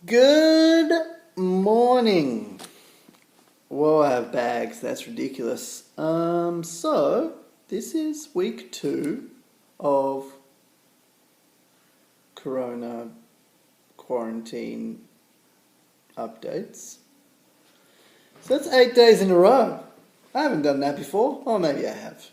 Good morning. Whoa, I have bags. That's ridiculous. So this is week 2 of Corona quarantine updates. So that's 8 days in a row. I haven't done that before. Or maybe I have.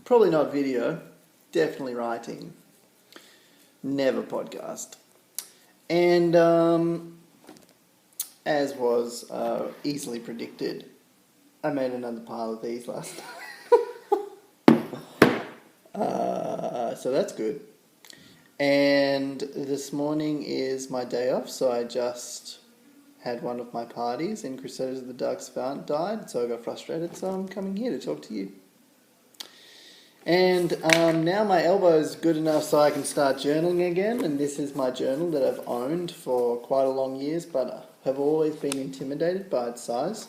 Probably not video. Definitely writing. Never podcast. And as was easily predicted, I made another pile of these last night. So that's good. And this morning is my day off, so I just had one of my parties in Crusaders of the DSAVANT died, so I got frustrated, so I'm coming here to talk to you. And now my elbow is good enough so I can start journaling again, and this is my journal that I've owned for quite a long years, but have always been intimidated by its size.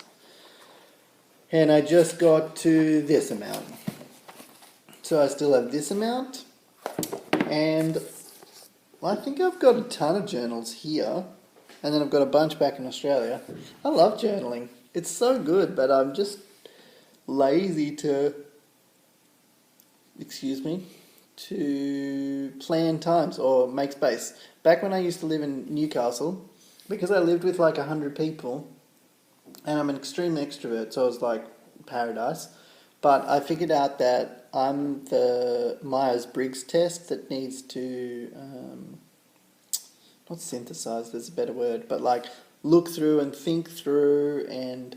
And I just got to this amount. So I still have this amount, and I think I've got a ton of journals here, and then I've got a bunch back in Australia. I love journaling. It's so good, but I'm just lazy to plan times or make space. Back when I used to live in Newcastle, because I lived with like 100 people, and I'm an extreme extrovert, so it was like paradise, but I figured out that I'm the Myers-Briggs test that needs to, not synthesize, there's a better word, but like look through and think through and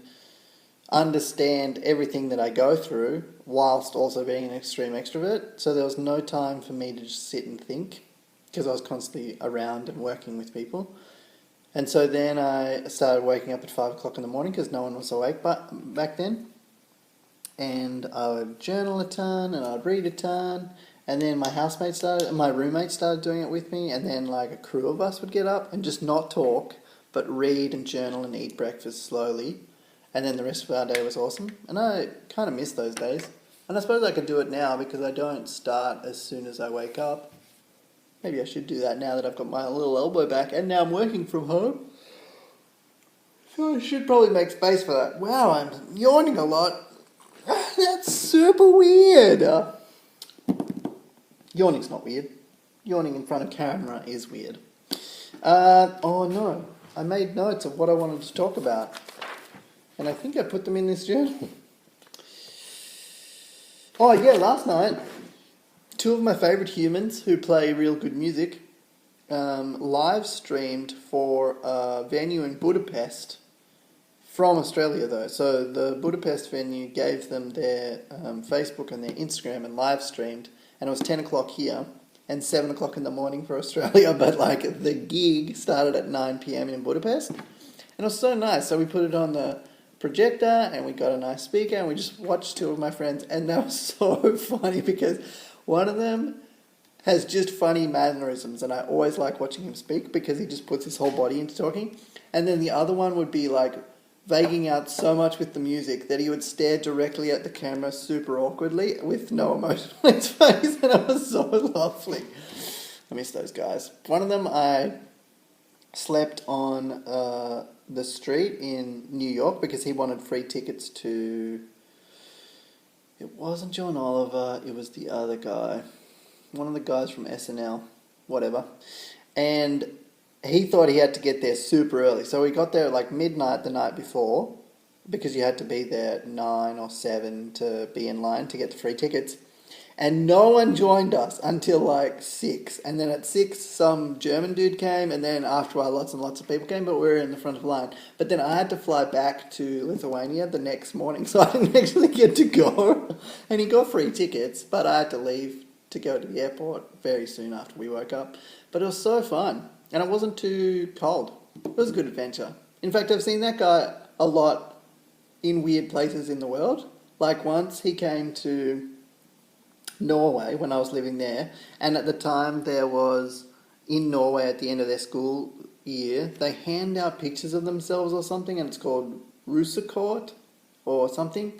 understand everything that I go through whilst also being an extreme extrovert. So there was no time for me to just sit and think because I was constantly around and working with people. And so then I started waking up at 5 o'clock in the morning because no one was awake back then. And I would journal a ton and I'd read a ton. And then my roommate started doing it with me. And then like a crew of us would get up and just not talk, but read and journal and eat breakfast slowly. And then the rest of our day was awesome. And I kind of miss those days. And I suppose I could do it now because I don't start as soon as I wake up. Maybe I should do that now that I've got my little elbow back. And now I'm working from home. So I should probably make space for that. Wow, I'm yawning a lot. That's super weird. Yawning's not weird. Yawning in front of camera is weird. Oh no. I made notes of what I wanted to talk about. And I think I put them in this journal. Oh yeah, last night, 2 of my favourite humans who play real good music live streamed for a venue in Budapest from Australia though. So the Budapest venue gave them their Facebook and their Instagram and live streamed, and it was 10 o'clock here and 7 o'clock in the morning for Australia, but like the gig started at 9 p.m. in Budapest, and it was so nice. So we put it on the projector and we got a nice speaker and we just watched 2 of my friends, and that was so funny because one of them has just funny mannerisms and I always like watching him speak because he just puts his whole body into talking, and then the other one would be like vaguing out so much with the music that he would stare directly at the camera super awkwardly with no emotion on his face, and it was so lovely. I miss those guys. One of them I slept on the street in New York because he wanted free tickets to... It wasn't John Oliver, it was the other guy. One of the guys from SNL, whatever. And he thought he had to get there super early. So we got there at like midnight the night before because you had to be there at 9 or 7 to be in line to get the free tickets. And no one joined us until like 6. And then at 6, some German dude came. And then after a while, lots and lots of people came. But we were in the front of the line. But then I had to fly back to Lithuania the next morning. So I didn't actually get to go. And he got free tickets. But I had to leave to go to the airport very soon after we woke up. But it was so fun. And it wasn't too cold. It was a good adventure. In fact, I've seen that guy a lot in weird places in the world. Like once he came to Norway when I was living there, and at the time there was, in Norway at the end of their school year, they hand out pictures of themselves or something, and it's called Rusekort or something,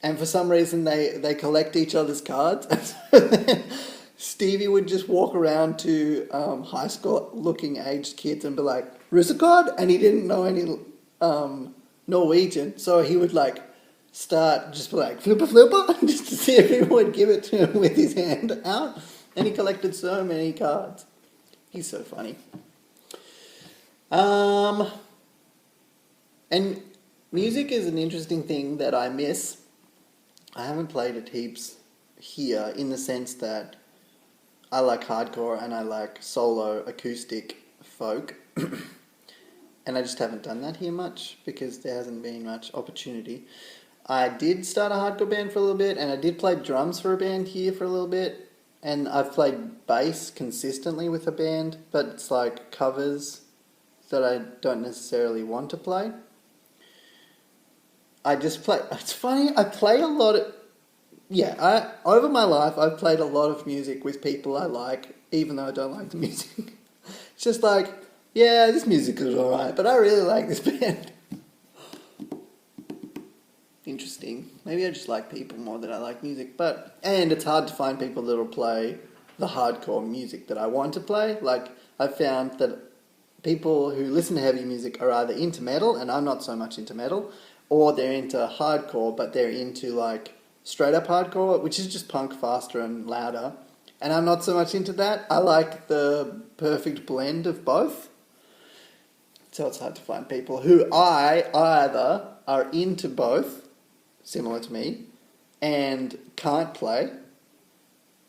and for some reason they collect each other's cards. Stevie would just walk around to high school looking aged kids and be like, Rusicard, and he didn't know any Norwegian, so he would like start just like flipper flipper just to see if people would give it to him with his hand out, and he collected so many cards. He's so funny. And music is an interesting thing that I miss. I haven't played it heaps here in the sense that I like hardcore and I like solo acoustic folk. And I just haven't done that here much because there hasn't been much opportunity. I did start a hardcore band for a little bit, and I did play drums for a band here for a little bit, and I've played bass consistently with a band, but it's like covers that I don't necessarily want to play. I just play, it's funny, I play a lot of, over my life I've played a lot of music with people I like, even though I don't like the music. It's just like, yeah, this music is alright, but I really like this band. Interesting. Maybe I just like people more than I like music, and it's hard to find people that'll play the hardcore music that I want to play. Like, I've found that people who listen to heavy music are either into metal, and I'm not so much into metal, or they're into hardcore, but they're into like straight up hardcore, which is just punk faster and louder. And I'm not so much into that. I like the perfect blend of both. So it's hard to find people who either are into both, similar to me, and can't play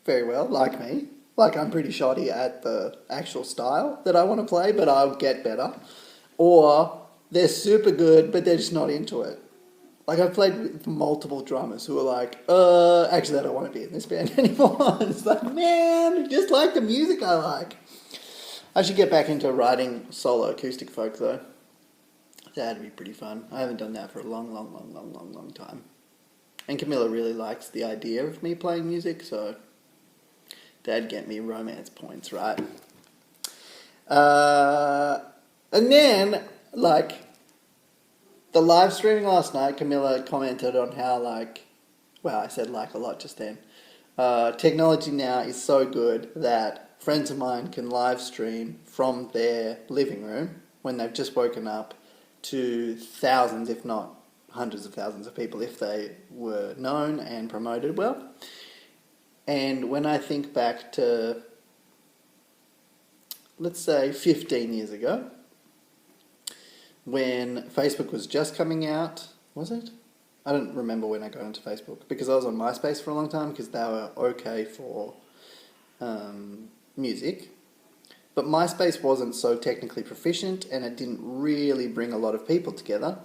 very well, like me. Like, I'm pretty shoddy at the actual style that I want to play, but I'll get better. Or they're super good, but they're just not into it. Like, I've played with multiple drummers who are like, actually, I don't want to be in this band anymore. It's like, man, just like the music I like. I should get back into writing solo acoustic folk, though. That'd be pretty fun. I haven't done that for a long time. And Camilla really likes the idea of me playing music, so that'd get me romance points, right? And then, like, the live streaming last night, Camilla commented on how, like, well, I said like a lot just then. Technology now is so good that friends of mine can live stream from their living room when they've just woken up to thousands, if not hundreds of thousands of people if they were known and promoted well. And when I think back to, let's say, 15 years ago, when Facebook was just coming out, was it? I don't remember when I got into Facebook because I was on MySpace for a long time because they were okay for music. But MySpace wasn't so technically proficient and it didn't really bring a lot of people together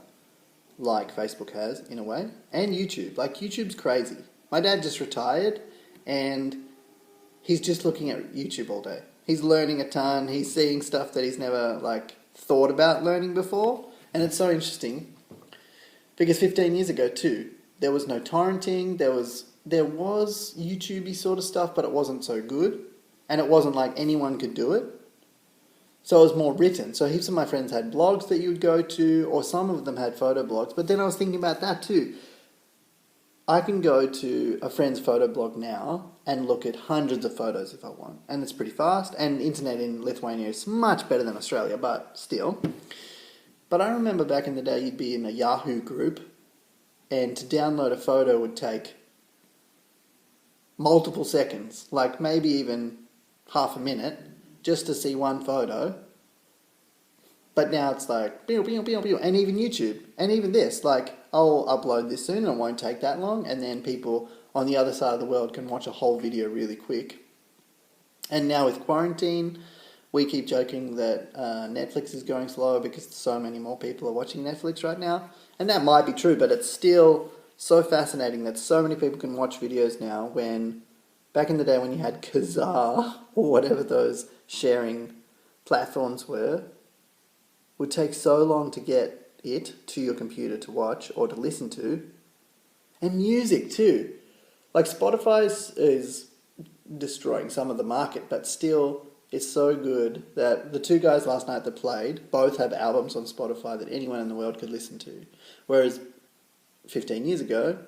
like Facebook has in a way. And YouTube. Like, YouTube's crazy. My dad just retired and he's just looking at YouTube all day. He's learning a ton. He's seeing stuff that he's never, like, thought about learning before. And it's so interesting because 15 years ago too, there was no torrenting. There was YouTube-y sort of stuff, but it wasn't so good. And it wasn't like anyone could do it. So it was more written. So heaps of my friends had blogs that you would go to, or some of them had photo blogs. But then I was thinking about that too. I can go to a friend's photo blog now and look at hundreds of photos if I want. And it's pretty fast. And internet in Lithuania is much better than Australia, but still. But I remember back in the day you'd be in a Yahoo group and to download a photo would take multiple seconds, like maybe even half a minute, just to see one photo. But now it's like, pew, pew, pew, pew. And even YouTube, and even this, like, I'll upload this soon and it won't take that long, and then people on the other side of the world can watch a whole video really quick. And now with quarantine, we keep joking that Netflix is going slower because so many more people are watching Netflix right now. And that might be true, but it's still so fascinating that so many people can watch videos now when, back in the day when you had Kazaa, or whatever those sharing platforms were, would take so long to get it to your computer to watch or to listen to. And music too. Like, Spotify is destroying some of the market, but still it's so good that the two guys last night that played both have albums on Spotify that anyone in the world could listen to. Whereas 15 years ago,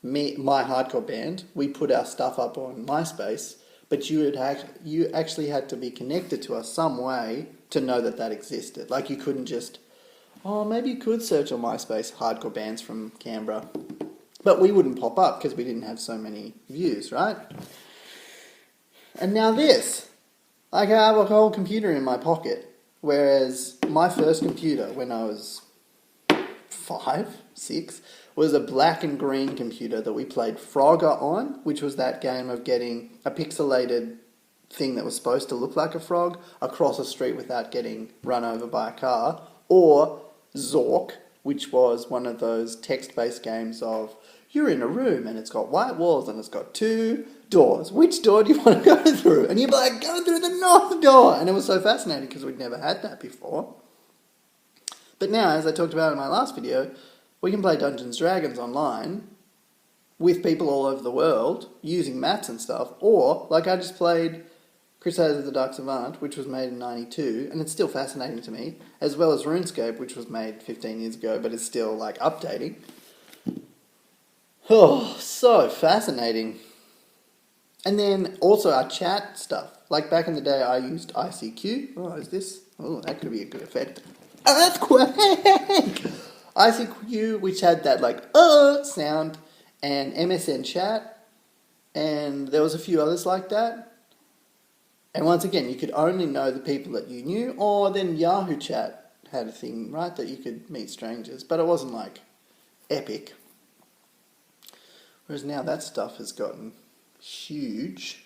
my hardcore band, we put our stuff up on MySpace, but you actually had to be connected to us some way to know that that existed. Like you couldn't just, oh, maybe you could search on MySpace hardcore bands from Canberra. But we wouldn't pop up because we didn't have so many views, right? And now this. Like I have a whole computer in my pocket. Whereas my first computer when I was 5, 6, was a black and green computer that we played Frogger on, which was that game of getting a pixelated thing that was supposed to look like a frog across a street without getting run over by a car, or Zork, which was one of those text-based games of you're in a room and it's got white walls and it's got 2 doors. Which door do you want to go through? And you'd be like, go through the north door. And it was so fascinating because we'd never had that before. But now, as I talked about in my last video, we can play Dungeons & Dragons online with people all over the world using maps and stuff. Or, like I just played Crusaders of the DSAVANT, which was made in 92, and it's still fascinating to me, as well as RuneScape, which was made 15 years ago, but it's still, like, updating. Oh, so fascinating. And then also our chat stuff. Like back in the day, I used ICQ. Oh, is this? Oh, that could be a good effect. Earthquake! ICQ, which had that like sound, and MSN chat, and there was a few others like that. And once again, you could only know the people that you knew, or then Yahoo chat had a thing, right, that you could meet strangers, but it wasn't like epic. Whereas now that stuff has gotten huge,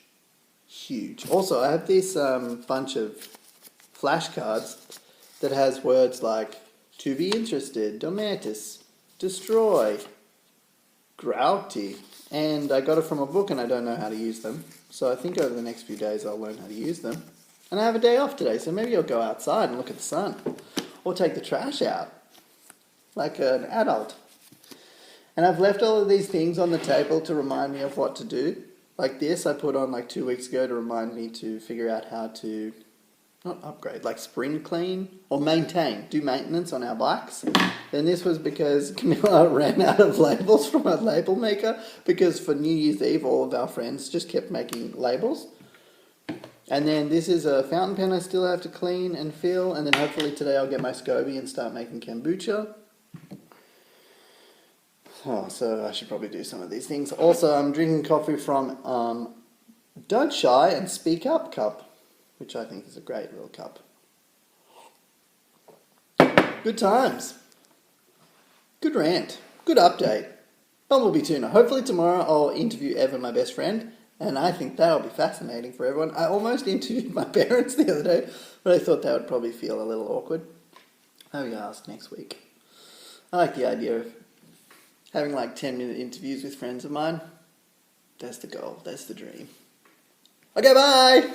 huge. Also, I have this bunch of flashcards that has words like to be interested, domatis, destroy, grouty, and I got it from a book and I don't know how to use them. So I think over the next few days I'll learn how to use them. And I have a day off today, so maybe I'll go outside and look at the sun, or take the trash out like an adult. And I've left all of these things on the table to remind me of what to do. Like this, I put on like 2 weeks ago to remind me to figure out how to, not upgrade, like spring clean or maintain, do maintenance on our bikes. Then this was because Camilla ran out of labels from her label maker, because for New Year's Eve all of our friends just kept making labels. And then this is a fountain pen I still have to clean and fill, and then hopefully today I'll get my SCOBY and start making kombucha. Oh, so I should probably do some of these things. Also, I'm drinking coffee from Don't Shy and Speak Up cup, which I think is a great little cup. Good times. Good rant. Good update. Bumblebee Tuna. Hopefully tomorrow I'll interview Eva, my best friend, and I think that'll be fascinating for everyone. I almost interviewed my parents the other day, but I thought that would probably feel a little awkward. Maybe I'll ask next week. I like the idea of having like 10-minute interviews with friends of mine. That's the goal. That's the dream. Okay, bye!